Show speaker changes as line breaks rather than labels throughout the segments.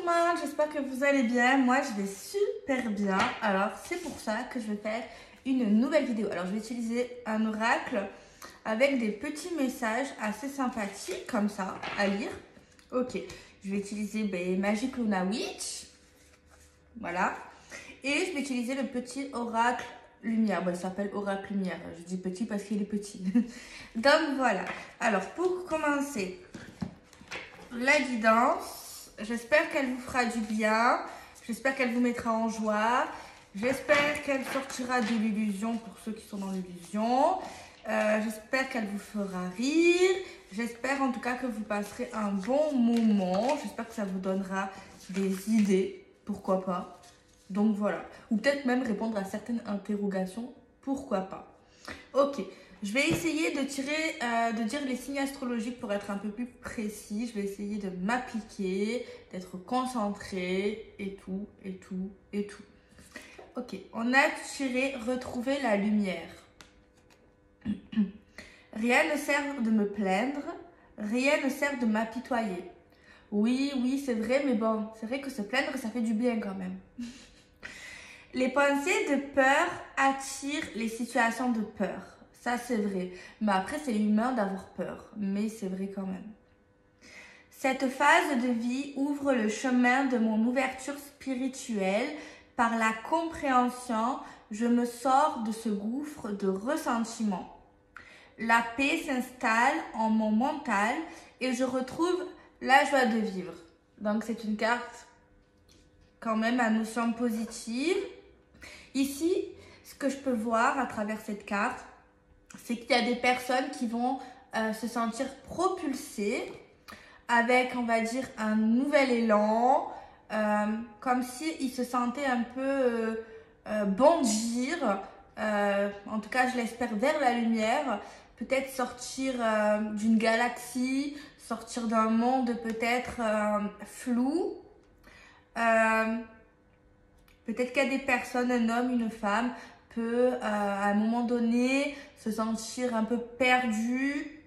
monde, j'espère que vous allez bien. Moi, je vais super bien. Alors, c'est pour ça que je vais faire une nouvelle vidéo. Alors, je vais utiliser un oracle avec des petits messages assez sympathiques, comme ça, à lire. Ok, je vais utiliser Magic Luna Witch. Voilà. Et je vais utiliser le petit oracle lumière. Bon, il s'appelle oracle lumière. Je dis petit parce qu'il est petit. Donc, voilà. Alors, pour commencer, la guidance. J'espère qu'elle vous fera du bien. J'espère qu'elle vous mettra en joie. J'espère qu'elle sortira de l'illusion pour ceux qui sont dans l'illusion. J'espère qu'elle vous fera rire. J'espère en tout cas que vous passerez un bon moment. J'espère que ça vous donnera des idées. Pourquoi pas. Donc voilà. Ou peut-être même répondre à certaines interrogations. Pourquoi pas. Ok. Je vais essayer de dire les signes astrologiques pour être un peu plus précis. Je vais essayer de m'appliquer, d'être concentrée et tout, et tout, et tout. Ok, on a tiré retrouver la lumière. Rien ne sert de me plaindre, rien ne sert de m'apitoyer. Oui, c'est vrai, mais bon, c'est vrai que se plaindre, ça fait du bien quand même. Les pensées de peur attirent les situations de peur. Ça, c'est vrai. Mais après, c'est humain d'avoir peur. Mais c'est vrai quand même. Cette phase de vie ouvre le chemin de mon ouverture spirituelle. Par la compréhension, je me sors de ce gouffre de ressentiment. La paix s'installe en mon mental et je retrouve la joie de vivre. Donc, c'est une carte quand même à notion positive. Ici, ce que je peux voir à travers cette carte, c'est qu'il y a des personnes qui vont se sentir propulsées avec, on va dire, un nouvel élan, comme s'ils se sentaient un peu bondir, en tout cas je l'espère, vers la lumière, peut-être sortir d'une galaxie, sortir d'un monde peut-être flou. Peut-être qu'il y a des personnes, un homme, une femme, peut à un moment donné se sentir un peu perdu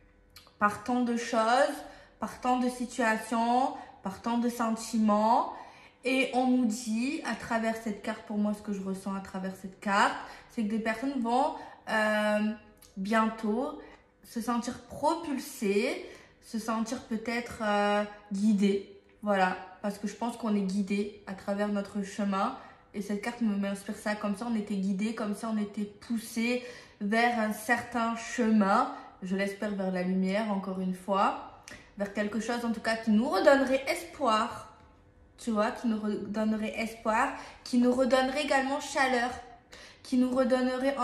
par tant de choses, par tant de situations, par tant de sentiments. Et on nous dit à travers cette carte, pour moi ce que je ressens à travers cette carte, c'est que des personnes vont bientôt se sentir propulsées, se sentir peut-être guidées. Voilà, parce que je pense qu'on est guidé à travers notre chemin. Et cette carte m'inspire ça, comme ça on était guidé, comme ça on était poussé vers un certain chemin, je l'espère vers la lumière encore une fois, vers quelque chose en tout cas qui nous redonnerait espoir, tu vois, qui nous redonnerait espoir, qui nous redonnerait également chaleur, qui nous redonnerait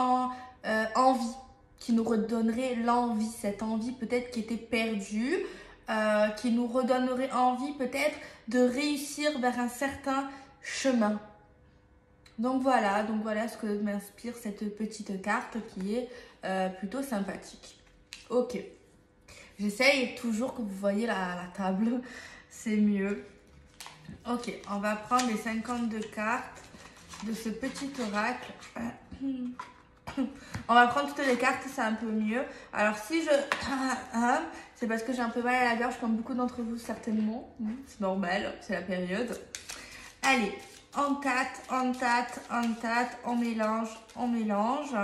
envie, qui nous redonnerait l'envie, cette envie peut-être qui était perdue, qui nous redonnerait envie peut-être de réussir vers un certain chemin. Donc voilà ce que m'inspire cette petite carte qui est plutôt sympathique. Ok, j'essaye toujours que vous voyez la table, c'est mieux. Ok, on va prendre les 52 cartes de ce petit oracle. On va prendre toutes les cartes, c'est un peu mieux. Alors si je... c'est parce que j'ai un peu mal à la gorge comme beaucoup d'entre vous certainement. C'est normal, c'est la période. Allez. On tâte, on mélange.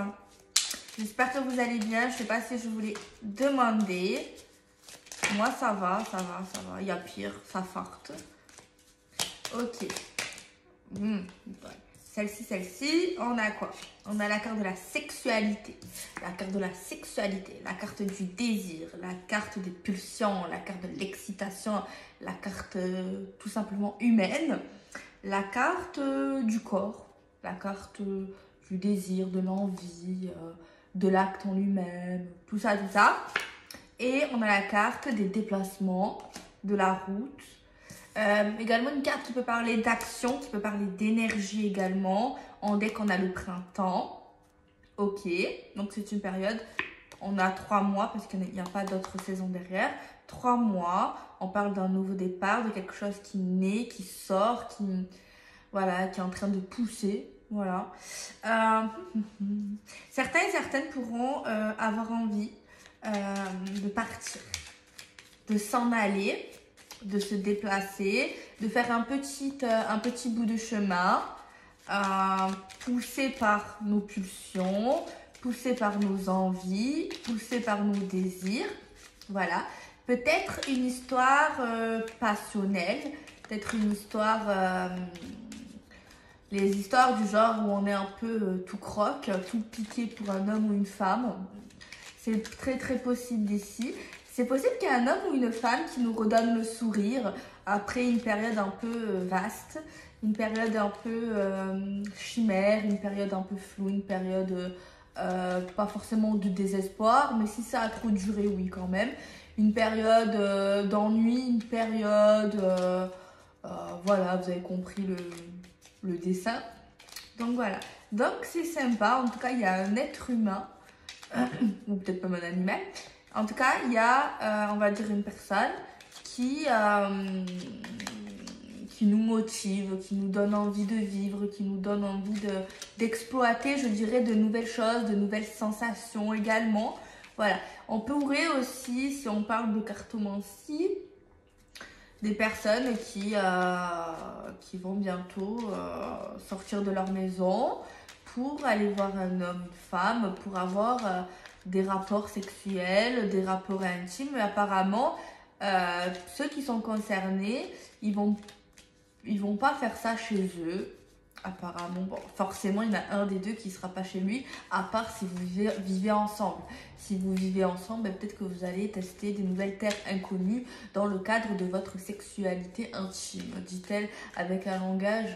J'espère que vous allez bien. Je ne sais pas si je voulais demander. Moi, ça va. Il y a pire, ça farte. Ok. Celle-ci, on a quoi? On a la carte de la sexualité. La carte de la sexualité, la carte du désir, la carte des pulsions, la carte de l'excitation, la carte tout simplement humaine. La carte du corps, la carte du désir, de l'envie, de l'acte en lui-même, tout ça. Et on a la carte des déplacements, de la route. Également une carte qui peut parler d'action, qui peut parler d'énergie également. Dès qu'on a le printemps. Ok, donc c'est une période, on a 3 mois parce qu'il n'y a pas d'autres saisons derrière. 3 mois, on parle d'un nouveau départ, de quelque chose qui naît, qui sort, qui est en train de pousser. Voilà. Certains et certaines pourront avoir envie de partir, de s'en aller. de se déplacer, de faire un petit bout de chemin, poussé par nos pulsions, poussé par nos envies, poussé par nos désirs. Voilà. Peut-être une histoire passionnelle, peut-être une histoire, les histoires du genre où on est un peu tout croque, tout piqué pour un homme ou une femme. C'est très très possible ici. C'est possible qu'il y ait un homme ou une femme qui nous redonne le sourire après une période un peu vaste, une période un peu chimère, une période un peu floue, une période pas forcément de désespoir, mais si ça a trop duré, oui quand même. Une période d'ennui, une période, voilà, vous avez compris le dessin. Donc voilà, donc c'est sympa, en tout cas il y a un être humain, ou peut-être pas un animal. En tout cas, il y a, on va dire, une personne qui nous motive, qui nous donne envie de vivre, qui nous donne envie d'exploiter, je dirais, de nouvelles choses, de nouvelles sensations également. Voilà. On pourrait aussi, si on parle de cartomancie, des personnes qui vont bientôt sortir de leur maison pour aller voir un homme, une femme, pour avoir des rapports sexuels, des rapports intimes. Et apparemment, ceux qui sont concernés, ils vont pas faire ça chez eux. Apparemment, bon, forcément, il y en a un des deux qui ne sera pas chez lui, à part si vous vivez ensemble. Si vous vivez ensemble, ben, peut-être que vous allez tester des nouvelles terres inconnues dans le cadre de votre sexualité intime, dit-elle avec un langage,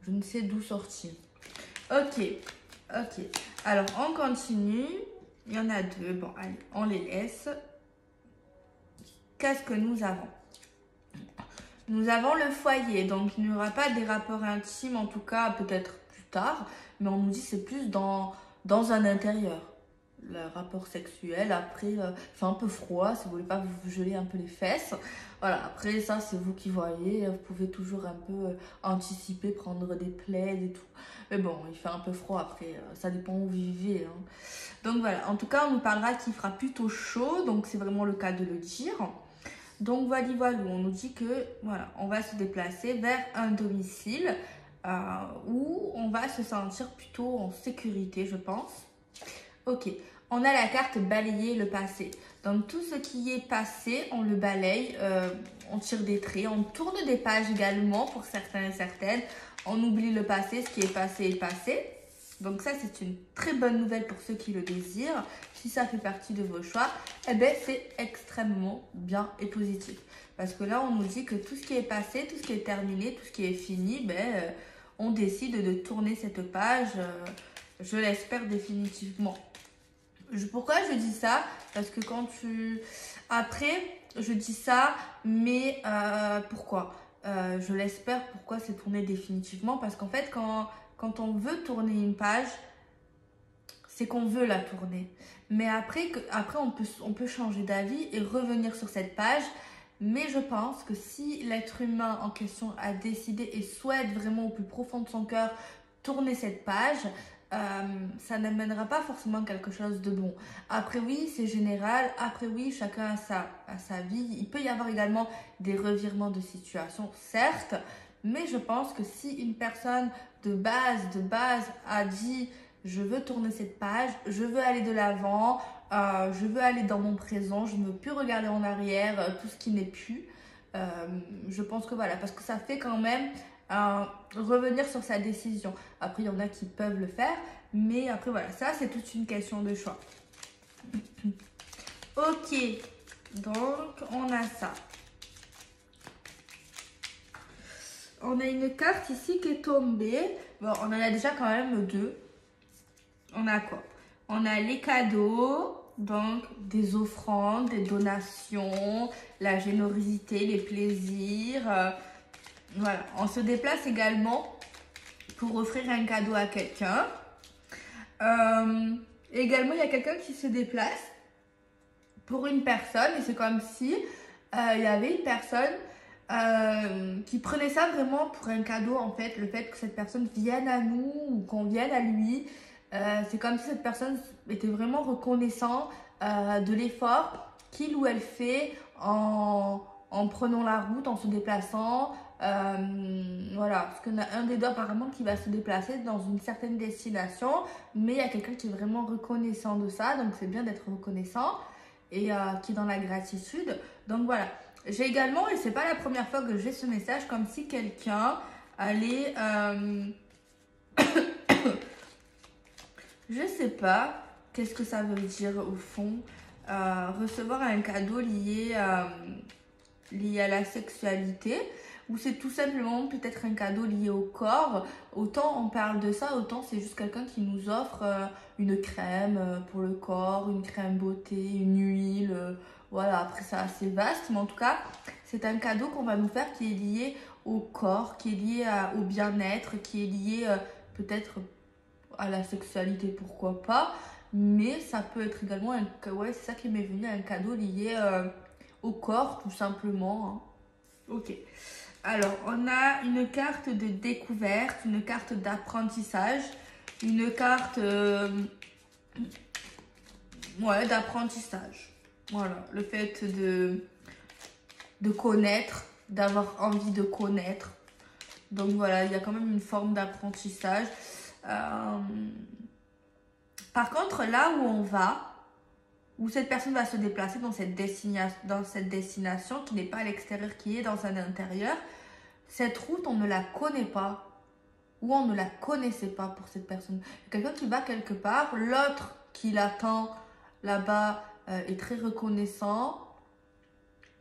je ne sais d'où sorti. Ok. Alors, on continue. Il y en a deux. Bon, allez, on les laisse. Qu'est-ce que nous avons? Nous avons le foyer, donc il n'y aura pas des rapports intimes, en tout cas peut-être plus tard, mais on nous dit c'est plus dans un intérieur. Le rapport sexuel, après, c'est un peu froid, si vous voulez pas vous geler un peu les fesses. Voilà, après ça c'est vous qui voyez, vous pouvez toujours un peu anticiper, prendre des plaids et tout. Mais bon, il fait un peu froid après, ça dépend où vous vivez. Hein. Donc voilà, en tout cas on nous parlera qu'il fera plutôt chaud, donc c'est vraiment le cas de le dire. Donc voilà, on nous dit que voilà, on va se déplacer vers un domicile où on va se sentir plutôt en sécurité, je pense. Ok, on a la carte balayer le passé. Donc tout ce qui est passé, on le balaye, on tire des traits, on tourne des pages également pour certains et certaines. On oublie le passé, ce qui est passé est passé. Donc ça, c'est une très bonne nouvelle pour ceux qui le désirent. Si ça fait partie de vos choix, eh ben, c'est extrêmement bien et positif. Parce que là, on nous dit que tout ce qui est passé, tout ce qui est terminé, tout ce qui est fini, ben, on décide de tourner cette page, je l'espère définitivement. Pourquoi je dis ça? Parce que quand tu... Après, je dis ça, mais pourquoi? Je l'espère, pourquoi c'est tourné définitivement? Parce qu'en fait, quand on veut tourner une page, c'est qu'on veut la tourner. Mais après on peut changer d'avis et revenir sur cette page. Mais je pense que si l'être humain en question a décidé et souhaite vraiment au plus profond de son cœur tourner cette page, ça n'amènera pas forcément quelque chose de bon. Après oui, c'est général. Après oui, chacun a sa vie. Il peut y avoir également des revirements de situation, certes. Mais je pense que si une personne de base a dit je veux tourner cette page, je veux aller de l'avant, je veux aller dans mon présent, je ne veux plus regarder en arrière tout ce qui n'est plus. Je pense que voilà, parce que ça fait quand même revenir sur sa décision. Après, il y en a qui peuvent le faire, mais après voilà, ça c'est toute une question de choix. Ok, donc on a ça. On a une carte ici qui est tombée. Bon, on en a déjà quand même deux. On a quoi? On a les cadeaux, donc des offrandes, des donations, la générosité, les plaisirs. Voilà, on se déplace également pour offrir un cadeau à quelqu'un. Également, il y a quelqu'un qui se déplace pour une personne et c'est comme si il y avait une personne qui prenait ça vraiment pour un cadeau en fait, le fait que cette personne vienne à nous ou qu'on vienne à lui, c'est comme si cette personne était vraiment reconnaissant de l'effort qu'il ou elle fait en en prenant la route, en se déplaçant. Voilà, parce qu'on a un des deux apparemment qui va se déplacer dans une certaine destination, mais il y a quelqu'un qui est vraiment reconnaissant de ça, donc c'est bien d'être reconnaissant et qui est dans la gratitude. Donc voilà, j'ai également, et c'est pas la première fois que j'ai ce message, comme si quelqu'un allait, je sais pas qu'est-ce que ça veut dire au fond, recevoir un cadeau lié à la sexualité, ou c'est tout simplement peut-être un cadeau lié au corps. Autant on parle de ça, autant c'est juste quelqu'un qui nous offre une crème pour le corps, une crème beauté, une huile. Voilà, après c'est assez vaste, mais en tout cas, c'est un cadeau qu'on va nous faire qui est lié au corps, qui est lié au bien-être, qui est lié peut-être à la sexualité, pourquoi pas. Mais ça peut être également, ouais, c'est ça qui m'est venu, un cadeau lié au corps, tout simplement. Hein. Ok. Alors, on a une carte de découverte, une carte d'apprentissage, une carte ouais, d'apprentissage. Voilà, le fait de connaître, d'avoir envie de connaître. Donc voilà, il y a quand même une forme d'apprentissage. Par contre, là où on va, où cette personne va se déplacer dans cette destination qui n'est pas à l'extérieur, qui est dans un intérieur, cette route, on ne la connaît pas. Ou on ne la connaissait pas pour cette personne. Quelqu'un qui va quelque part, l'autre qui l'attend là-bas est très reconnaissant.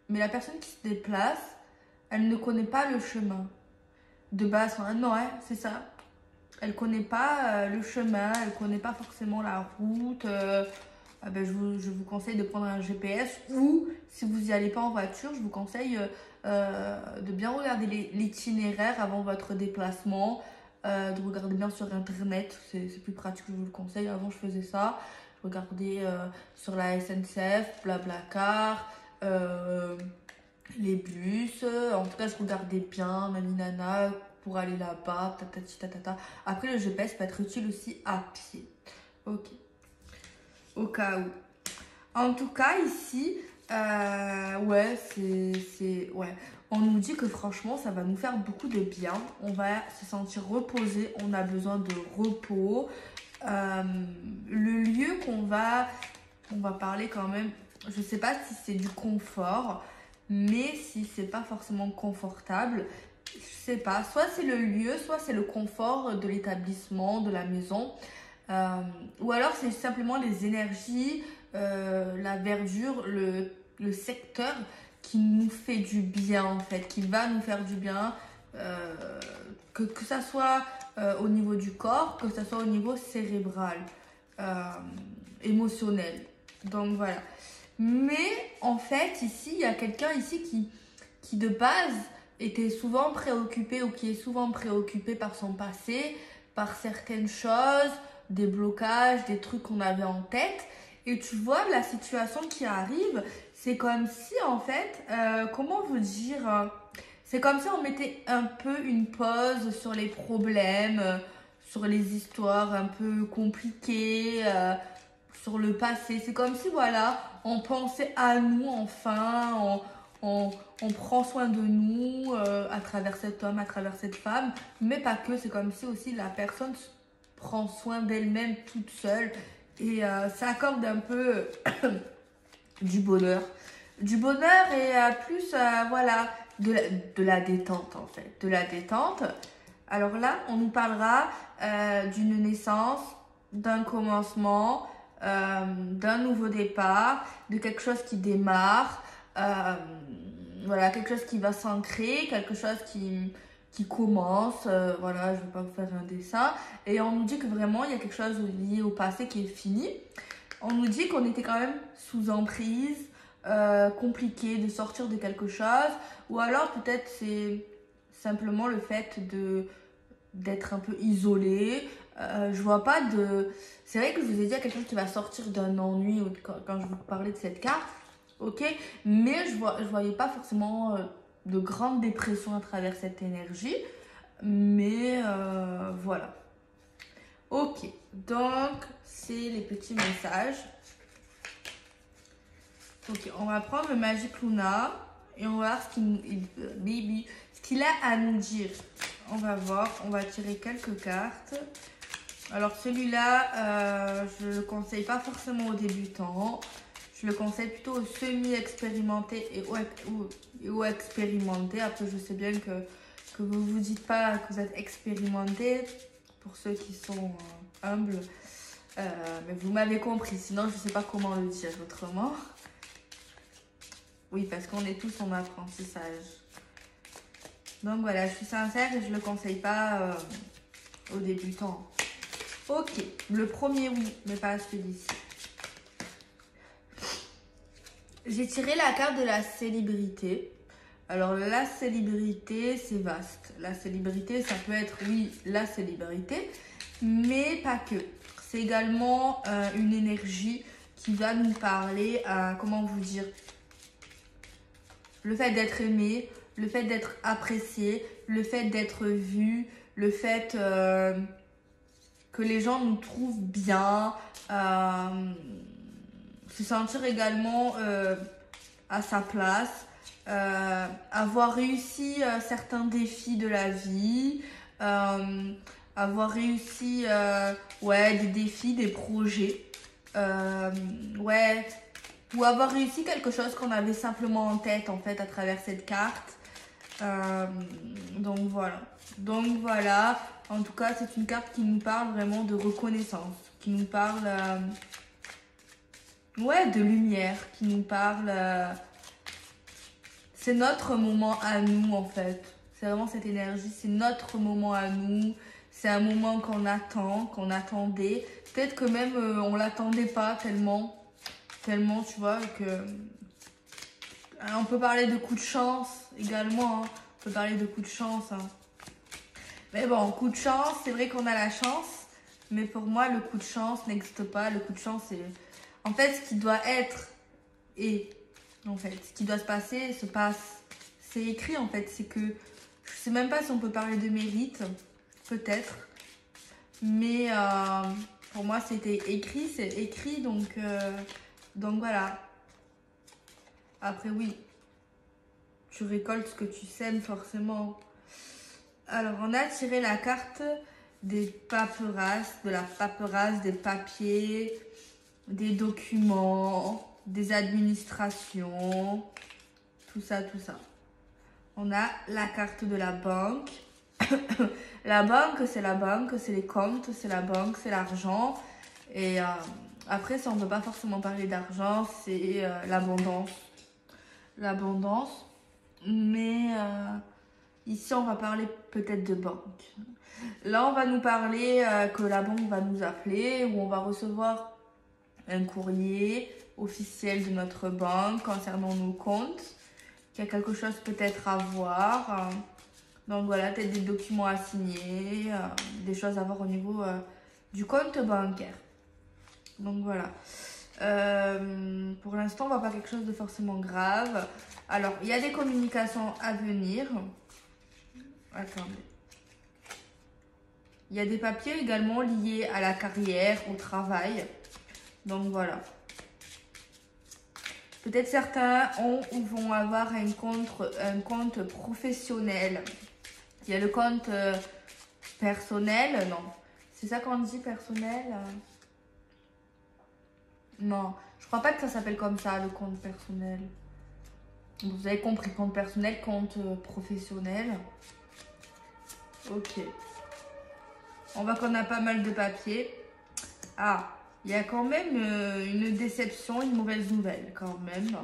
Mais la personne qui se déplace, elle ne connaît pas le chemin. De base, non, ouais, c'est ça. Elle ne connaît pas le chemin, elle ne connaît pas forcément la route. Je vous conseille de prendre un GPS, ou si vous n'y allez pas en voiture, je vous conseille de bien regarder l'itinéraire avant votre déplacement, de regarder bien sur internet, c'est plus pratique, je vous le conseille. Avant je faisais ça, je regardais sur la SNCF, Blablacar, les bus, en tout cas je regardais bien, naninana, pour aller là-bas, tatati tatata. Après le GPS peut être utile aussi à pied. Ok. Au cas où. En tout cas, ici, ouais, ouais. On nous dit que franchement, ça va nous faire beaucoup de bien. On va se sentir reposé. On a besoin de repos. Le lieu on va parler quand même. Je sais pas si c'est du confort, mais si c'est pas forcément confortable, je sais pas. Soit c'est le lieu, soit c'est le confort de l'établissement, de la maison. Ou alors c'est simplement les énergies, la verdure, le secteur qui nous fait du bien en fait, qui va nous faire du bien, que ça soit au niveau du corps, que ça soit au niveau cérébral, émotionnel. Donc voilà. Mais en fait ici, il y a quelqu'un ici qui de base était souvent préoccupé, ou qui est souvent préoccupé par son passé, par certaines choses, des blocages, des trucs qu'on avait en tête. Et tu vois, la situation qui arrive, c'est comme si en fait, comment vous dire, c'est comme si on mettait un peu une pause sur les problèmes, sur les histoires un peu compliquées, sur le passé. C'est comme si, voilà, on pensait à nous enfin, on prend soin de nous à travers cet homme, à travers cette femme, mais pas que. C'est comme si aussi la personne prend soin d'elle-même toute seule et s'accorde un peu du bonheur. Du bonheur et plus, voilà, de la détente en fait. De la détente. Alors là, on nous parlera d'une naissance, d'un commencement, d'un nouveau départ, de quelque chose qui démarre, voilà, quelque chose qui va s'ancrer, quelque chose qui commence, voilà, je ne vais pas vous faire un dessin. Et on nous dit que vraiment, il y a quelque chose lié au passé qui est fini. On nous dit qu'on était quand même sous emprise, compliqué de sortir de quelque chose. Ou alors peut-être c'est simplement le fait d'être un peu isolé. Je vois pas de... C'est vrai que je vous ai dit à quelqu'un qui va sortir d'un ennui quand je vous parlais de cette carte. Ok, mais je voyais pas forcément de grande dépression à travers cette énergie. Mais voilà. Ok, donc c'est les petits messages. Ok, on va prendre le Magic Luna et on va voir ce qu'il a à nous dire. On va voir, on va tirer quelques cartes. Alors celui-là, je ne le conseille pas forcément aux débutants. Je le conseille plutôt aux semi-expérimentés et aux expérimentés. Après, je sais bien que vous ne vous dites pas que vous êtes expérimentés pour ceux qui sont humbles. Mais vous m'avez compris, sinon je ne sais pas comment le dire autrement. Oui, parce qu'on est tous en apprentissage. Donc voilà, je suis sincère et je ne le conseille pas aux débutants. Ok, le premier oui, mais pas celui-ci. J'ai tiré la carte de la célébrité. Alors la célébrité, c'est vaste. La célébrité, ça peut être, oui, la célébrité, mais pas que. C'est également une énergie qui va nous parler à, comment vous dire, le fait d'être aimé, le fait d'être apprécié, le fait d'être vu, le fait que les gens nous trouvent bien, se sentir également à sa place, avoir réussi certains défis de la vie, avoir réussi ouais, des défis, des projets, ouais, ou avoir réussi quelque chose qu'on avait simplement en tête en fait à travers cette carte. Donc voilà, en tout cas c'est une carte qui nous parle vraiment de reconnaissance, qui nous parle ouais, de lumière, qui nous parle c'est notre moment à nous en fait, c'est vraiment cette énergie, c'est notre moment à nous, c'est un moment qu'on attend, qu'on attendait, peut-être que même on l'attendait pas tellement tu vois que on peut parler de coup de chance également, hein. On peut parler de coup de chance, hein. Mais bon, coup de chance, c'est vrai qu'on a la chance, mais pour moi, le coup de chance n'existe pas. Le coup de chance, c'est... En fait, ce qui doit être est. En fait, ce qui doit se passer, se passe. C'est écrit, en fait. C'est que... Je sais même pas si on peut parler de mérite. Peut-être. Mais pour moi, c'était écrit. C'est écrit, donc voilà. Après, oui. Tu récoltes ce que tu sèmes, forcément. Alors, on a tiré la carte des paperasses, de la paperasse, des papiers, des documents, des administrations, tout ça, tout ça. On a la carte de la banque. La banque, c'est les comptes, c'est la banque, c'est l'argent. Et après, ça, on ne peut pas forcément parler d'argent, c'est l'abondance. L'abondance. Mais ici, on va parler peut-être de banque. Là, on va nous parler que la banque va nous appeler ou on va recevoir un courrier officiel de notre banque concernant nos comptes. Qu'il y a quelque chose peut-être à voir. Donc voilà, peut-être des documents à signer, des choses à voir au niveau du compte bancaire. Donc voilà. Pour l'instant, on ne voit pas quelque chose de forcément grave. Alors, il y a des communications à venir. Attendez. Il y a des papiers également liés à la carrière, au travail. Donc voilà. Peut-être certains ont ou vont avoir un compte professionnel. Il y a le compte personnel, non. C'est ça qu'on dit, personnel? Non, je crois pas que ça s'appelle comme ça, le compte personnel. Vous avez compris, compte personnel, compte professionnel. Ok. On voit qu'on a pas mal de papiers. Ah, il y a quand même une déception, une mauvaise nouvelle quand même.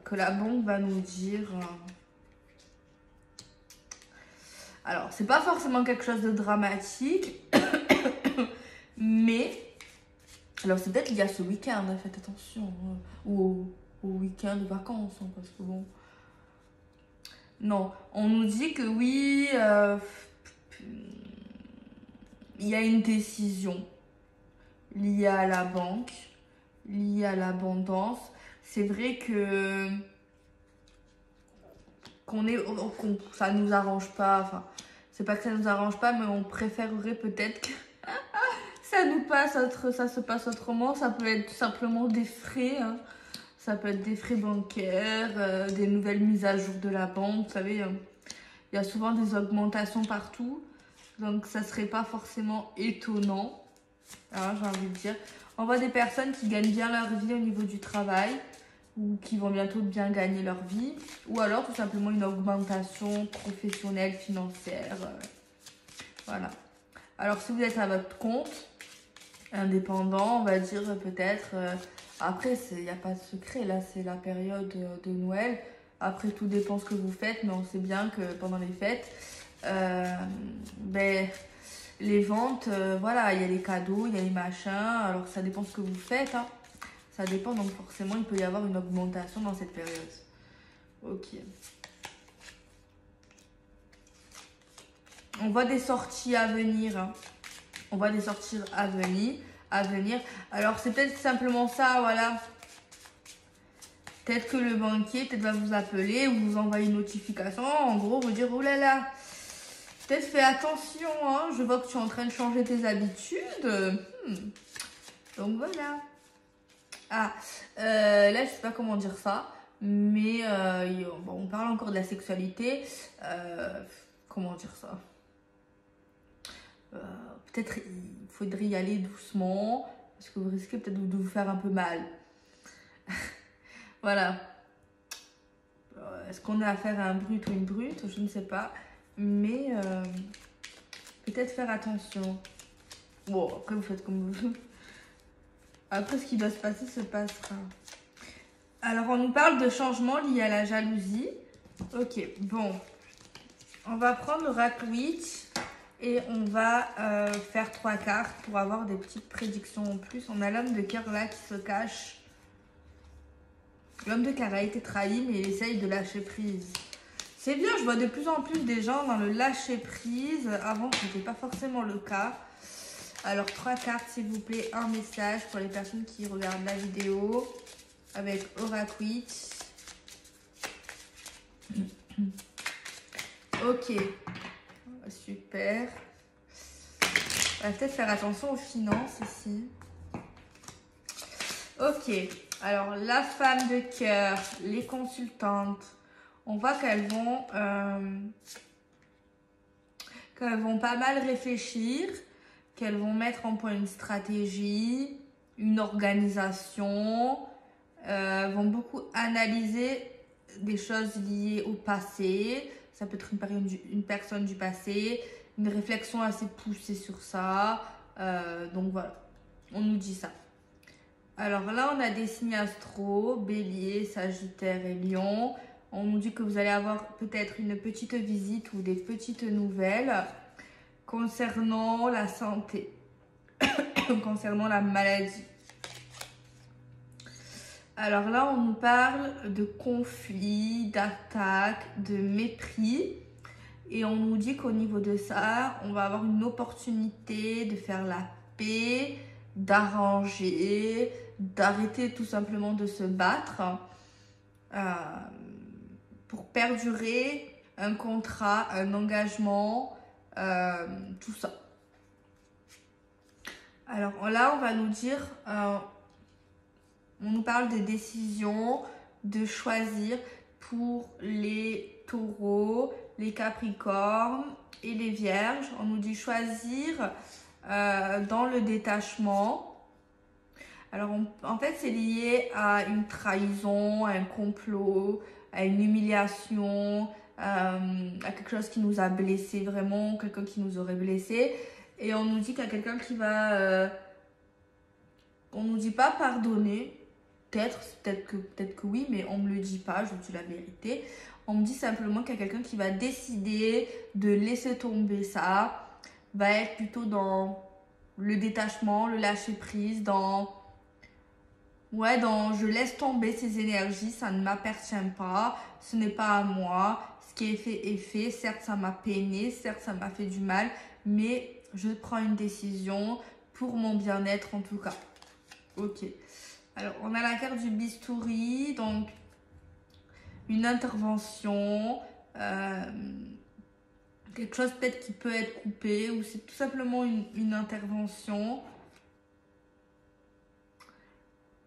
Que la banque va nous dire. Alors, c'est pas forcément quelque chose de dramatique. Mais, alors c'est peut-être lié à ce week-end, faites attention. Ou au week-end de vacances, hein, parce que bon... Non, on nous dit que oui, il y a une décision liée à la banque, liée à l'abondance. C'est vrai que ça nous arrange pas, enfin, c'est pas que ça nous arrange pas, mais on préférerait peut-être que ça se passe autrement. Ça peut être tout simplement des frais, hein. Ça peut être des frais bancaires, des nouvelles mises à jour de la banque. Vous savez, il y a souvent des augmentations partout. Donc, ça serait pas forcément étonnant. Alors, j'ai envie de dire. On voit des personnes qui gagnent bien leur vie au niveau du travail ou qui vont bientôt bien gagner leur vie. Ou alors, tout simplement, une augmentation professionnelle, financière. Voilà. Alors, si vous êtes à votre compte, indépendant, on va dire peut-être... après, il n'y a pas de secret. Là, c'est la période de Noël. Après, tout dépend ce que vous faites. Mais on sait bien que pendant les fêtes... ben, les ventes, voilà, il y a les cadeaux, il y a les machins. Alors, ça dépend ce que vous faites. Hein. Ça dépend, donc forcément, il peut y avoir une augmentation dans cette période. Ok. On voit des sorties à venir. Hein. On voit des sorties à venir. Alors, c'est peut-être simplement ça, voilà. Peut-être que le banquier va vous appeler ou vous envoyer une notification. En gros, vous dire, oh là là, peut-être fais attention, hein. Je vois que tu es en train de changer tes habitudes. Donc, voilà. Ah, là, je sais pas comment dire ça. Mais bon, on parle encore de la sexualité. Comment dire ça? Peut-être il faudrait y aller doucement parce que vous risquez peut-être de vous faire un peu mal. Voilà. Est-ce qu'on a affaire à un brut ou une brute? Je ne sais pas. Mais peut-être faire attention. Bon, après vous faites comme vous. Après ce qui doit se passer se passera. Alors on nous parle de changements liés à la jalousie. Ok, bon. On va prendre l'oracle Witch. Et on va faire 3 cartes pour avoir des petites prédictions en plus. On a l'homme de cœur là qui se cache. L'homme de cœur a été trahi, mais il essaye de lâcher prise. C'est bien, je vois de plus en plus des gens dans le lâcher prise. Avant, ce n'était pas forcément le cas. Alors, 3 cartes, s'il vous plaît. Un message pour les personnes qui regardent la vidéo avec Oracle Witch. Ok. Super. On va peut-être faire attention aux finances ici. Ok. Alors, la femme de cœur, les consultantes, on voit qu'elles vont pas mal réfléchir, qu'elles vont mettre en point une stratégie, une organisation, vont beaucoup analyser des choses liées au passé. Ça peut être une personne du passé, une réflexion assez poussée sur ça. Donc voilà, on nous dit ça. Alors là, on a des signes astro, Bélier, Sagittaire et Lion. On nous dit que vous allez avoir peut-être une petite visite ou des petites nouvelles concernant la santé, concernant la maladie. Alors là, on nous parle de conflits, d'attaques, de mépris. Et on nous dit qu'au niveau de ça, on va avoir une opportunité de faire la paix, d'arranger, d'arrêter tout simplement de se battre pour perdurer un contrat, un engagement, tout ça. Alors là, on va nous dire, on nous parle des décisions, de choisir pour les taureaux, les capricornes et les vierges. On nous dit choisir dans le détachement. Alors en fait c'est lié à une trahison, à un complot, à une humiliation, à quelque chose qui nous a blessés vraiment, quelqu'un qui nous aurait blessés. Et on nous dit qu'il y a quelqu'un qui va... on nous dit pas pardonner. Peut-être que oui, mais on me le dit pas, je dis la vérité. On me dit simplement qu'il y a quelqu'un qui va décider de laisser tomber ça, va être plutôt dans le détachement, le lâcher prise, dans je laisse tomber ces énergies, ça ne m'appartient pas, ce n'est pas à moi, ce qui est fait est fait, certes ça m'a peiné, certes ça m'a fait du mal, mais je prends une décision pour mon bien-être en tout cas. Ok. Alors, on a la carte du bistouri, donc une intervention, quelque chose peut-être qui peut être coupé ou c'est tout simplement une intervention.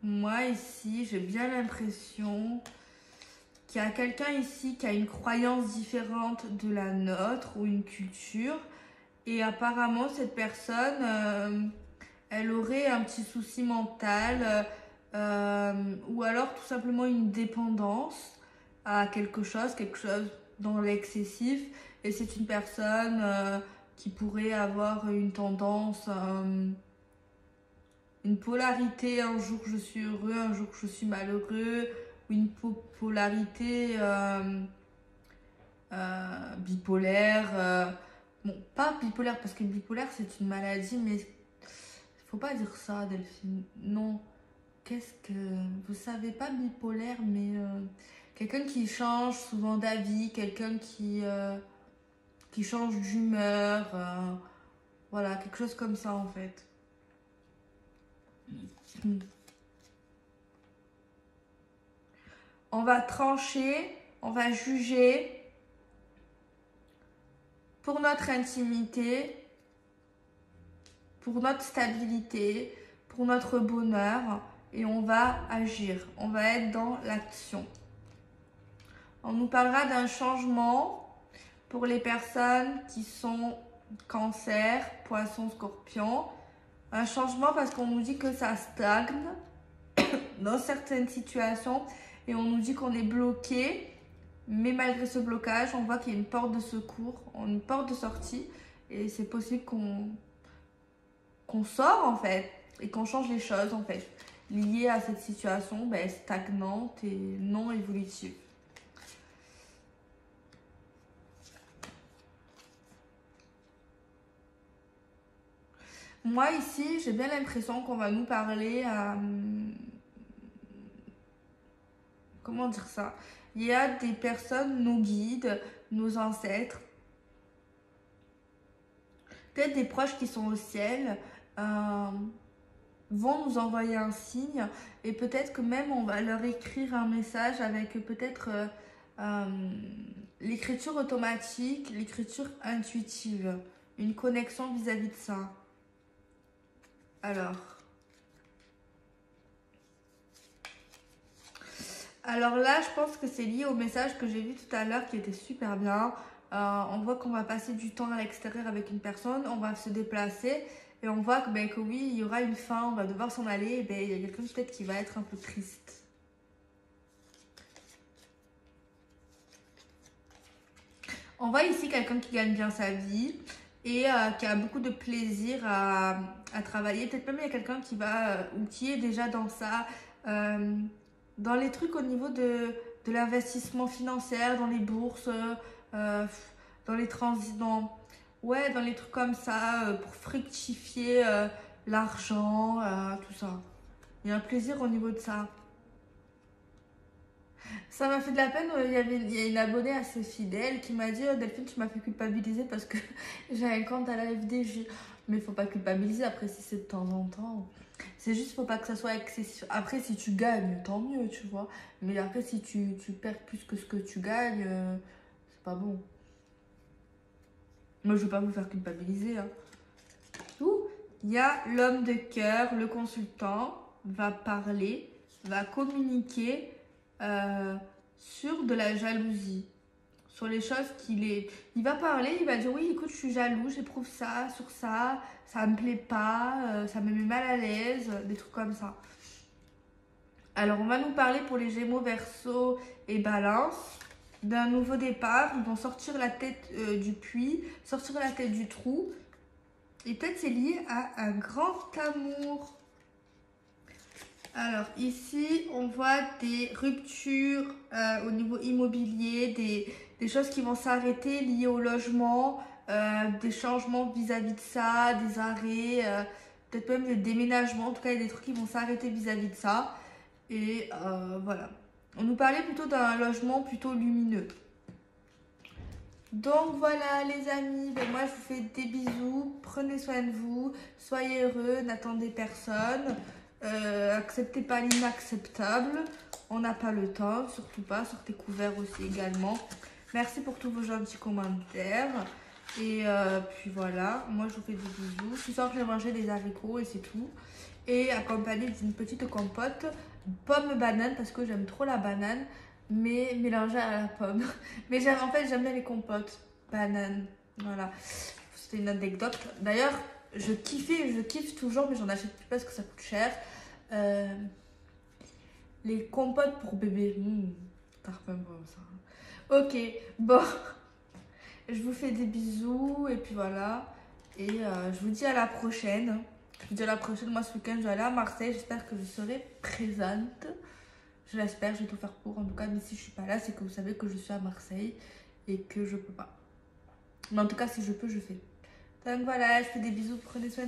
Moi ici, j'ai bien l'impression qu'il y a quelqu'un ici qui a une croyance différente de la nôtre ou une culture. Et apparemment, cette personne, elle aurait un petit souci mental ou alors tout simplement une dépendance à quelque chose dans l'excessif. Et c'est une personne qui pourrait avoir une tendance, une polarité, un jour je suis heureux, un jour je suis malheureux, ou une polarité bipolaire. Bon, pas bipolaire parce que bipolaire c'est une maladie, mais faut pas dire ça, Delphine. Non. Qu'est-ce que. Vous savez pas bipolaire, mais quelqu'un qui change souvent d'avis, quelqu'un qui change d'humeur. Voilà, quelque chose comme ça en fait. On va trancher, on va juger pour notre intimité, pour notre stabilité, pour notre bonheur, et on va agir, on va être dans l'action. On nous parlera d'un changement pour les personnes qui sont cancer, poisson, scorpion. Un changement parce qu'on nous dit que ça stagne dans certaines situations et on nous dit qu'on est bloqué. Mais malgré ce blocage, on voit qu'il y a une porte de secours, une porte de sortie. Et c'est possible qu'on sort en fait et qu'on change les choses en fait liées à cette situation stagnante et non évolutive. Moi ici, j'ai bien l'impression qu'on va nous parler à... Comment dire ça? Il y a des personnes, nos guides, nos ancêtres, peut-être des proches qui sont au ciel, vont nous envoyer un signe et peut-être que même on va leur écrire un message avec peut-être l'écriture automatique, l'écriture intuitive, une connexion vis-à-vis de ça. Alors là, je pense que c'est lié au message que j'ai vu tout à l'heure qui était super bien. On voit qu'on va passer du temps à l'extérieur avec une personne, on va se déplacer et on voit que oui, il y aura une fin, on va devoir s'en aller. Et il y a quelqu'un peut-être qui va être un peu triste. On voit ici quelqu'un qui gagne bien sa vie et qui a beaucoup de plaisir à travailler. Peut-être même il y a quelqu'un qui va ou qui est déjà dans ça. Dans les trucs au niveau de l'investissement financier, dans les bourses, dans les transits, dans les trucs comme ça, pour fructifier l'argent, tout ça. Il y a un plaisir au niveau de ça. Ça m'a fait de la peine, il y a une abonnée assez fidèle qui m'a dit Delphine, tu m'as fait culpabiliser parce que j'ai un compte à la FDJ. Mais il faut pas culpabiliser, après si c'est de temps en temps. C'est juste, faut pas que ça soit excessif. Après, si tu gagnes, tant mieux, tu vois. Mais après, si tu perds plus que ce que tu gagnes, c'est pas bon. Moi, je veux pas vous faire culpabiliser. Hein. Il y a l'homme de cœur, le consultant, va parler, va communiquer sur de la jalousie. Sur les choses il va parler, il va dire oui, écoute, je suis jaloux, j'éprouve ça, sur ça, ça me plaît pas, ça me met mal à l'aise, des trucs comme ça. Alors, on va nous parler pour les Gémeaux, Verseau et Balance d'un nouveau départ. Ils vont sortir la tête du puits, sortir la tête du trou. Et peut-être c'est lié à un grand amour. Alors, ici, on voit des ruptures au niveau immobilier, des choses qui vont s'arrêter liées au logement, des changements vis-à-vis de ça, des arrêts, peut-être même des déménagements. En tout cas, il y a des trucs qui vont s'arrêter vis-à-vis de ça. Et voilà. On nous parlait plutôt d'un logement plutôt lumineux. Donc voilà les amis, moi je vous fais des bisous. Prenez soin de vous, soyez heureux, n'attendez personne. Acceptez pas l'inacceptable. On n'a pas le temps, surtout pas. Sortez couverts aussi également. Merci pour tous vos gentils commentaires. Et puis voilà, moi je vous fais des bisous. Ce soir je vais manger des haricots et c'est tout. et accompagné d'une petite compote pomme banane parce que j'aime trop la banane mais mélangée à la pomme. Mais en fait j'aime bien les compotes banane. Voilà, c'était une anecdote. D'ailleurs je kiffe toujours mais j'en achète plus parce que ça coûte cher. Les compotes pour bébé. Tarpin bon ça. Ok, bon. Je vous fais des bisous et puis voilà. Et je vous dis à la prochaine. Je vous dis à la prochaine. Moi, ce week-end, je vais aller à Marseille. J'espère que je serai présente. Je l'espère. Je vais tout faire pour. En tout cas, mais si je suis pas là, c'est que vous savez que je suis à Marseille et que je peux pas. Mais en tout cas, si je peux, je fais. Donc voilà, je fais des bisous. Prenez soin de vous.